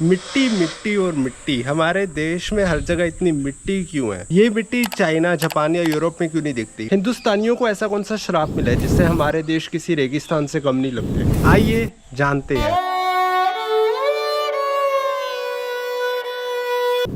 मिट्टी मिट्टी और मिट्टी। हमारे देश में हर जगह इतनी मिट्टी क्यों है? ये मिट्टी चाइना, जापान या यूरोप में क्यों नहीं दिखती? हिंदुस्तानियों को ऐसा कौन सा श्राप मिला है जिससे हमारे देश किसी रेगिस्तान से कम नहीं लगते? आइए जानते हैं।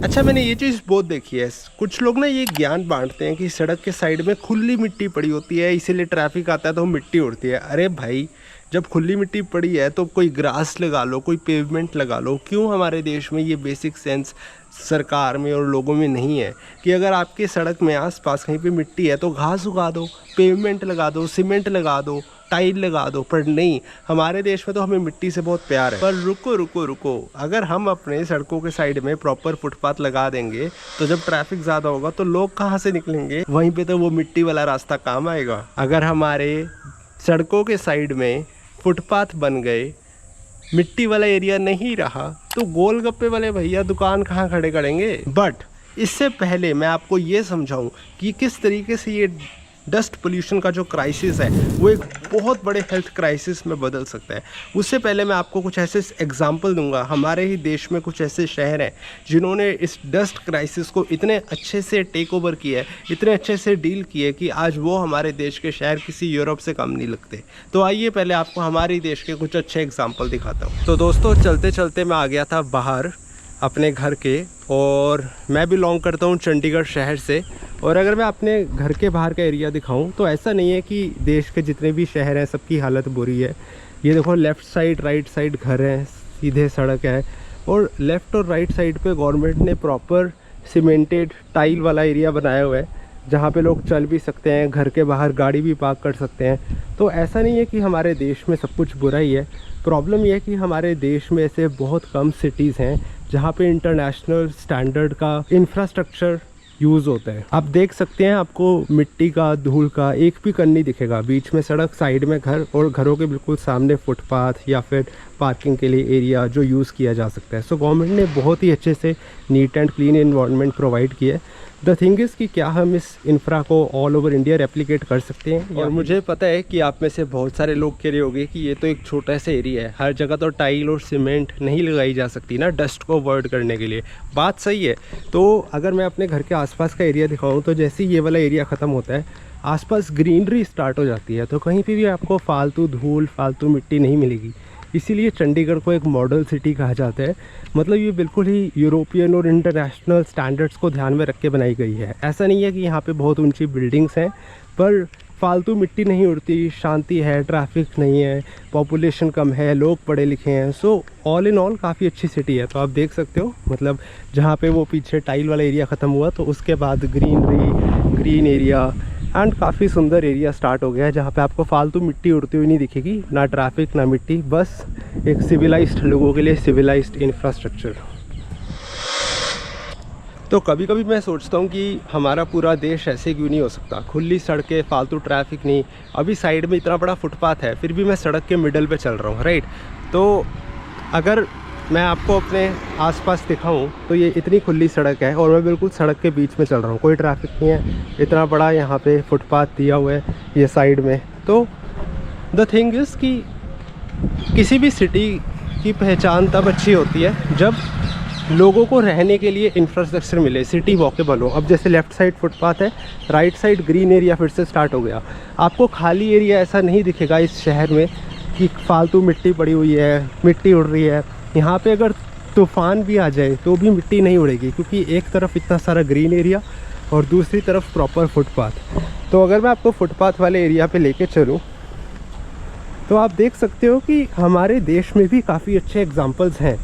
अच्छा, मैंने ये चीज़ बहुत देखी है। कुछ लोग ना ये ज्ञान बांटते हैं कि सड़क के साइड में खुली मिट्टी पड़ी होती है, इसीलिए ट्रैफिक आता है तो मिट्टी उड़ती है। अरे भाई, जब खुली मिट्टी पड़ी है तो कोई ग्रास लगा लो, कोई पेवमेंट लगा लो। क्यों हमारे देश में ये बेसिक सेंस सरकार में और लोगों में नहीं है कि अगर आपके सड़क में आसपास कहीं पे मिट्टी है तो घास उगा दो, पेवमेंट लगा दो, सीमेंट लगा दो, टाइल लगा दो। पर नहीं, हमारे देश में तो हमें मिट्टी से बहुत प्यार है। पर रुको रुको रुको, अगर हम अपने सड़कों के साइड में प्रॉपर फुटपाथ लगा देंगे तो जब ट्रैफिक ज़्यादा होगा तो लोग कहाँ से निकलेंगे? वहीं पे तो वो मिट्टी वाला रास्ता काम आएगा। अगर हमारे सड़कों के साइड में फुटपाथ बन गए, मिट्टी वाला एरिया नहीं रहा, तो गोलगप्पे वाले भैया दुकान कहाँ खड़े करेंगे? बट इससे पहले मैं आपको ये समझाऊं कि किस तरीके से ये डस्ट पोल्यूशन का जो क्राइसिस है वो एक बहुत बड़े हेल्थ क्राइसिस में बदल सकता है। उससे पहले मैं आपको कुछ ऐसे एग्जांपल दूंगा। हमारे ही देश में कुछ ऐसे शहर हैं जिन्होंने इस डस्ट क्राइसिस को इतने अच्छे से टेक ओवर किया है, इतने अच्छे से डील किए कि आज वो हमारे देश के शहर किसी यूरोप से कम नहीं लगते। तो आइए पहले आपको हमारे देश के कुछ अच्छे एग्जाम्पल दिखाता हूँ। तो दोस्तों, चलते चलते मैं आ गया था बाहर अपने घर के, और मैं बिलोंग करता हूँ चंडीगढ़ शहर से। और अगर मैं अपने घर के बाहर का एरिया दिखाऊं तो ऐसा नहीं है कि देश के जितने भी शहर हैं सबकी हालत बुरी है। ये देखो, लेफ़्ट साइड राइट साइड घर हैं, सीधे सड़क है, और लेफ़्ट और राइट साइड पे गवर्नमेंट ने प्रॉपर सीमेंटेड टाइल वाला एरिया बनाया हुआ है जहाँ पे लोग चल भी सकते हैं, घर के बाहर गाड़ी भी पार्क कर सकते हैं। तो ऐसा नहीं है कि हमारे देश में सब कुछ बुरा ही है। प्रॉब्लम यह है कि हमारे देश में ऐसे बहुत कम सिटीज़ हैं जहाँ पे इंटरनेशनल स्टैंडर्ड का इंफ्रास्ट्रक्चर यूज़ होता है। आप देख सकते हैं, आपको मिट्टी का, धूल का एक भी कण नहीं दिखेगा। बीच में सड़क, साइड में घर, और घरों के बिल्कुल सामने फुटपाथ या फिर पार्किंग के लिए एरिया जो यूज़ किया जा सकता है। सो गवर्नमेंट ने बहुत ही अच्छे से neat and clean environment provide किया है। द थिंग इज़ कि क्या हम इस इंफ्रा को ऑल ओवर इंडिया रेप्लिकेट कर सकते हैं? और मुझे पता है कि आप में से बहुत सारे लोग कह रहे होंगे कि ये तो एक छोटा सा एरिया है, हर जगह तो टाइल और सीमेंट नहीं लगाई जा सकती ना डस्ट को अवॉइड करने के लिए। बात सही है। तो अगर मैं अपने घर के आसपास का एरिया दिखाऊँ तो जैसे ही ये वाला एरिया ख़त्म होता है, आसपास ग्रीनरी स्टार्ट हो जाती है, तो कहीं पे भी आपको फालतू धूल, फालतू मिट्टी नहीं मिलेगी। इसीलिए चंडीगढ़ को एक मॉडल सिटी कहा जाता है। मतलब ये बिल्कुल ही यूरोपियन और इंटरनेशनल स्टैंडर्ड्स को ध्यान में रख के बनाई गई है। ऐसा नहीं है कि यहाँ पे बहुत ऊंची बिल्डिंग्स हैं, पर फालतू मिट्टी नहीं उड़ती, शांति है, ट्रैफिक नहीं है, पॉपुलेशन कम है, लोग पढ़े लिखे हैं। सो ऑल इन ऑल काफ़ी अच्छी सिटी है। तो आप देख सकते हो, मतलब जहाँ पे वो पीछे टाइल वाला एरिया ख़त्म हुआ तो उसके बाद ग्रीनरी, ग्रीन एरिया एंड काफ़ी सुंदर एरिया स्टार्ट हो गया है जहाँ पे आपको फालतू मिट्टी उड़ती हुई नहीं दिखेगी। ना ट्रैफिक, ना मिट्टी, बस एक सिविलाइज्ड लोगों के लिए सिविलाइज्ड इंफ्रास्ट्रक्चर। तो कभी कभी मैं सोचता हूँ कि हमारा पूरा देश ऐसे क्यों नहीं हो सकता? खुली सड़कें, फालतू ट्रैफिक नहीं। अभी साइड में इतना बड़ा फुटपाथ है, फिर भी मैं सड़क के मिडल पे चल रहा हूँ, राइट? तो अगर मैं आपको अपने आसपास दिखाऊं तो ये इतनी खुली सड़क है और मैं बिल्कुल सड़क के बीच में चल रहा हूँ, कोई ट्रैफिक नहीं है, इतना बड़ा यहाँ पे फुटपाथ दिया हुआ है ये साइड में। तो द थिंग इज़ कि किसी भी सिटी की पहचान तब अच्छी होती है जब लोगों को रहने के लिए इंफ्रास्ट्रक्चर मिले, सिटी वॉकेबल हो। अब जैसे लेफ़्ट साइड फुटपाथ है, राइट साइड ग्रीन एरिया फिर से स्टार्ट हो गया। आपको खाली एरिया ऐसा नहीं दिखेगा इस शहर में कि फालतू मिट्टी पड़ी हुई है, मिट्टी उड़ रही है। यहाँ पे अगर तूफ़ान भी आ जाए तो भी मिट्टी नहीं उड़ेगी, क्योंकि एक तरफ इतना सारा ग्रीन एरिया और दूसरी तरफ प्रॉपर फुटपाथ। तो अगर मैं आपको फुटपाथ वाले एरिया पे लेके चलूँ तो आप देख सकते हो कि हमारे देश में भी काफ़ी अच्छे एग्जांपल्स हैं।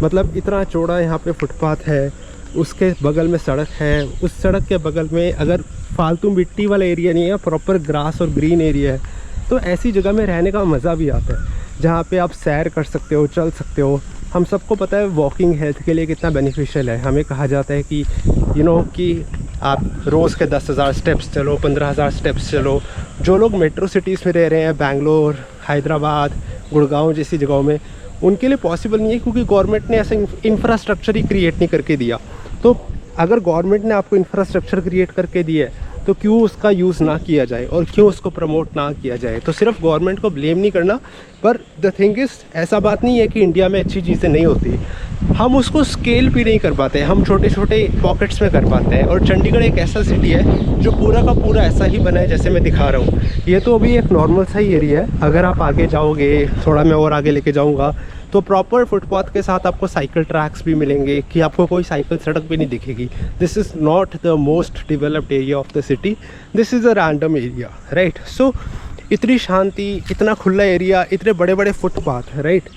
मतलब इतना चौड़ा यहाँ पे फुटपाथ है, उसके बगल में सड़क है, उस सड़क के बगल में अगर फालतू मिट्टी वाला एरिया नहीं है, प्रॉपर ग्रास और ग्रीन एरिया है, तो ऐसी जगह में रहने का मज़ा भी आता है जहाँ पे आप सैर कर सकते हो, चल सकते हो। हम सबको पता है वॉकिंग हेल्थ के लिए कितना बेनिफिशियल है। हमें कहा जाता है कि कि आप रोज़ के 10,000 स्टेप्स चलो, 15,000 स्टेप्स चलो। जो लोग मेट्रो सिटीज़ में रह रहे हैं, बेंगलोर, हैदराबाद, गुड़गांव जैसी जगहों में, उनके लिए पॉसिबल नहीं है, क्योंकि गवर्नमेंट ने ऐसा इंफ्रास्ट्रक्चर ही क्रिएट नहीं करके दिया। तो अगर गवर्नमेंट ने आपको इंफ्रास्ट्रक्चर क्रिएट करके दिया है तो क्यों उसका यूज़ ना किया जाए और क्यों उसको प्रमोट ना किया जाए। तो सिर्फ गवर्नमेंट को ब्लेम नहीं करना, पर द थिंग इज़ ऐसा बात नहीं है कि इंडिया में अच्छी चीज़ें नहीं होती, हम उसको स्केल भी नहीं कर पाते, हम छोटे छोटे पॉकेट्स में कर पाते हैं। और चंडीगढ़ एक ऐसा सिटी है जो पूरा का पूरा ऐसा ही बना है जैसे मैं दिखा रहा हूँ। ये तो अभी एक नॉर्मल सा ही एरिया है, अगर आप आगे जाओगे, थोड़ा मैं और आगे लेके जाऊँगा तो प्रॉपर फुटपाथ के साथ आपको साइकिल ट्रैक्स भी मिलेंगे कि आपको कोई साइकिल सड़क भी नहीं दिखेगी। This is not the most developed area of the city, this is a random area, right. So इतनी शांति, इतना खुला एरिया, इतने बड़े बड़े फुटपाथ, राइट,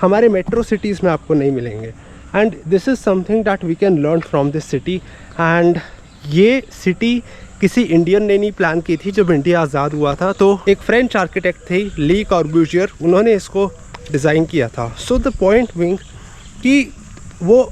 हमारे मेट्रो सिटीज़ में आपको नहीं मिलेंगे। And this is something that we can learn from this city. एंड ये सिटी किसी इंडियन ने नहीं प्लान की थी। जब इंडिया आज़ाद हुआ था तो एक फ्रेंच आर्किटेक्ट थे ली कॉर्ब्यूजियर, उन्होंने इसको डिज़ाइन किया था। सो द पॉइंट बीइंग कि वो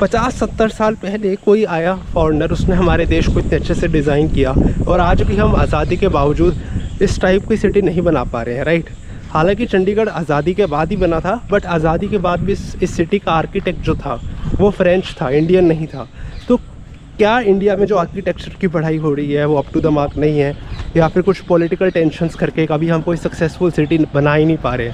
50-70 साल पहले कोई आया फॉरेनर, उसने हमारे देश को इतने अच्छे से डिज़ाइन किया और आज भी हम आज़ादी के बावजूद इस टाइप की सिटी नहीं बना पा रहे हैं, राइट। हालांकि चंडीगढ़ आज़ादी के बाद ही बना था, बट आज़ादी के बाद भी इस सिटी का आर्किटेक्ट जो था वो फ्रेंच था, इंडियन नहीं था। तो क्या इंडिया में जो आर्किटेक्चर की पढ़ाई हो रही है वो अप टू द मार्क नहीं है, या फिर कुछ पॉलिटिकल टेंशन्स करके कभी हम कोई सक्सेसफुल सिटी बना ही नहीं पा रहे।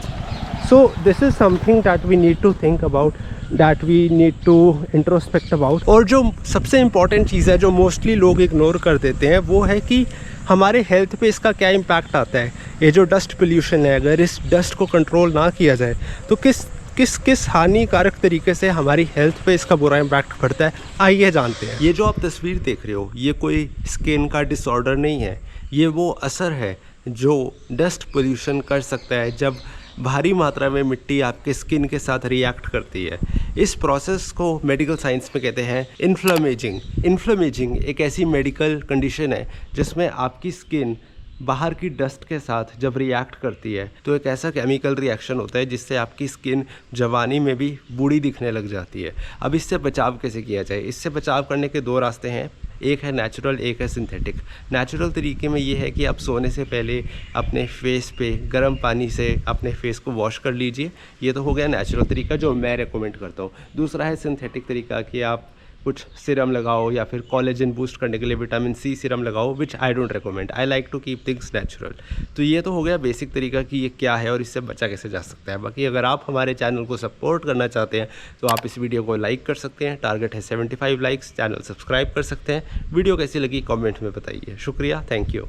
So this is something that we need to think about, that we need to introspect about. और जो सबसे इम्पॉर्टेंट चीज़ है जो मोस्टली लोग इग्नोर कर देते हैं वो है कि हमारे हेल्थ पे इसका क्या इम्पैक्ट आता है। ये जो डस्ट पोल्यूशन है, अगर इस डस्ट को कंट्रोल ना किया जाए तो किस हानिकारक तरीके से हमारी हेल्थ पे इसका बुरा इम्पैक्ट पड़ता है, आइए जानते हैं। ये जो आप तस्वीर देख रहे हो ये कोई स्किन का डिसऑर्डर नहीं है, ये वो असर है जो डस्ट पोल्यूशन कर सकता है जब भारी मात्रा में मिट्टी आपके स्किन के साथ रिएक्ट करती है। इस प्रोसेस को मेडिकल साइंस में कहते हैं इन्फ्लेमेजिंग एक ऐसी मेडिकल कंडीशन है जिसमें आपकी स्किन बाहर की डस्ट के साथ जब रिएक्ट करती है तो एक ऐसा केमिकल रिएक्शन होता है जिससे आपकी स्किन जवानी में भी बूढ़ी दिखने लग जाती है। अब इससे बचाव कैसे किया जाए? इससे बचाव करने के दो रास्ते हैं, एक है नेचुरल, एक है सिंथेटिक। नेचुरल तरीके में ये है कि आप सोने से पहले अपने फेस पे गर्म पानी से अपने फेस को वॉश कर लीजिए, ये तो हो गया नेचुरल तरीका जो मैं रेकमेंड करता हूँ। दूसरा है सिंथेटिक तरीका कि आप कुछ सिरम लगाओ या फिर कोलेजन बूस्ट करने के लिए विटामिन सी सिरम लगाओ, which I don't recommend, I like to keep things natural. तो ये तो हो गया बेसिक तरीका कि ये क्या है और इससे बचा कैसे जा सकता है। बाकी अगर आप हमारे चैनल को सपोर्ट करना चाहते हैं तो आप इस वीडियो को लाइक कर सकते हैं, टारगेट है 75 लाइक्स। चैनल सब्सक्राइब कर सकते हैं। वीडियो कैसी लगी कॉमेंट में बताइए। शुक्रिया, थैंक यू।